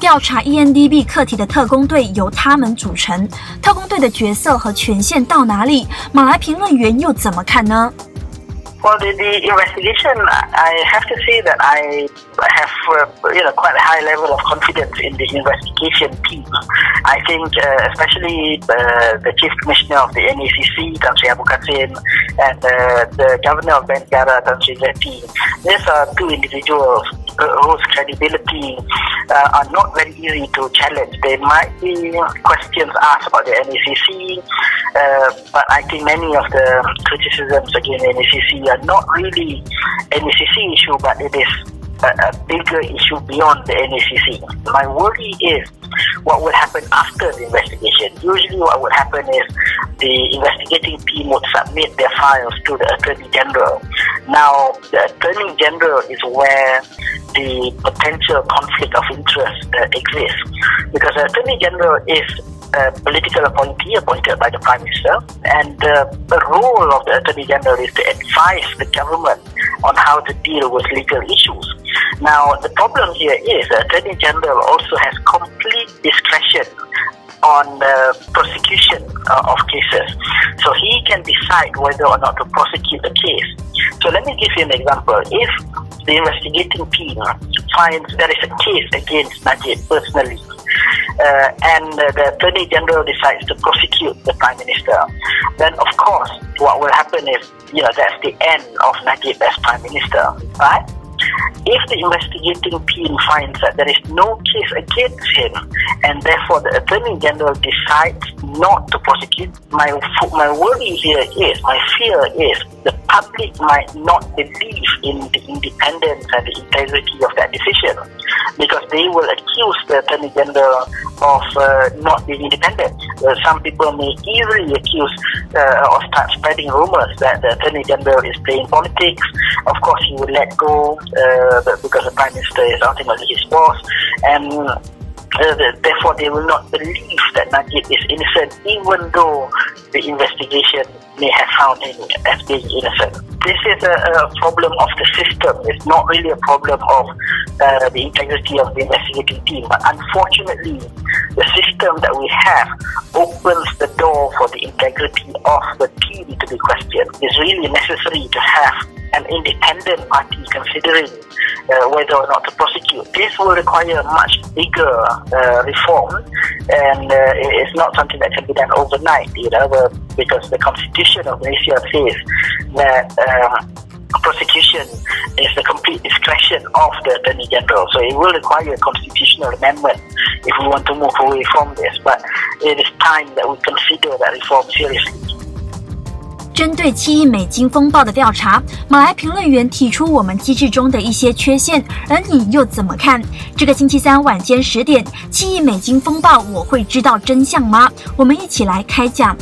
调查 1MDB 课题的特工队由他们组成，特工队的角色和权限到哪里？马来评论员又怎么看呢？ Well, the investigation, I have to say that I have quite a high level of confidence in the investigation team. I think especially the Chief Commissioner of the NACC, Tan Sri Abu Qasim, and the Governor of Bengara, Tan Sri Zeti. These are two individuals whose credibility are not very easy to challenge. There might be questions asked about the NACC, but I think many of the criticisms against the NACC are not really NACC issue, but it is a bigger issue beyond the NACC. My worry is what will happen after the investigation. Usually what would happen is the investigating team would submit their files to the Attorney General. Now, the Attorney General is where the potential conflict of interest exists, because the Attorney General is a political appointee appointed by the Prime Minister, and the role of the Attorney General is to advise the government on how to deal with legal issues. Now, the problem here is the Attorney General also has complete discretion on the prosecution of cases. So he can decide whether or not to prosecute the case. So let me give you an example. If the investigating team finds there is a case against Najib personally, and the Attorney General decides to prosecute the Prime Minister, then of course what will happen is, that's the end of Najib as Prime Minister, right? If the investigating team finds that there is no case against him, and therefore the Attorney General decides not to prosecute, my worry here is, my fear is, the public might not believe in the independence and the integrity of that decision, because they will accuse the Attorney General of not being independent. Some people may easily accuse or start spreading rumors that the Attorney General is playing politics. Of course, he will let go because the Prime Minister is ultimately his boss, and therefore they will not believe that Najib is innocent, even though the investigation may have found him as being innocent. This is a problem of the system. It's not really a problem of the integrity of the investigating team, but unfortunately the system that we have opens the door for the integrity of the team to be questioned. It's really necessary to have an independent party considering whether or not to prosecute. This will require a much bigger reform, and it's not something that can be done overnight, because the Constitution of Malaysia says that prosecution is the complete discretion of the Attorney General. So it will require a constitutional amendment if we want to move away from this. But it is time that we consider that reform seriously. 针对7亿美金风暴的调查，马来评论员提出我们机制中的一些缺陷，而你又怎么看？这个星期三晚间10点，7亿美金风暴，我会知道真相吗？我们一起来开讲。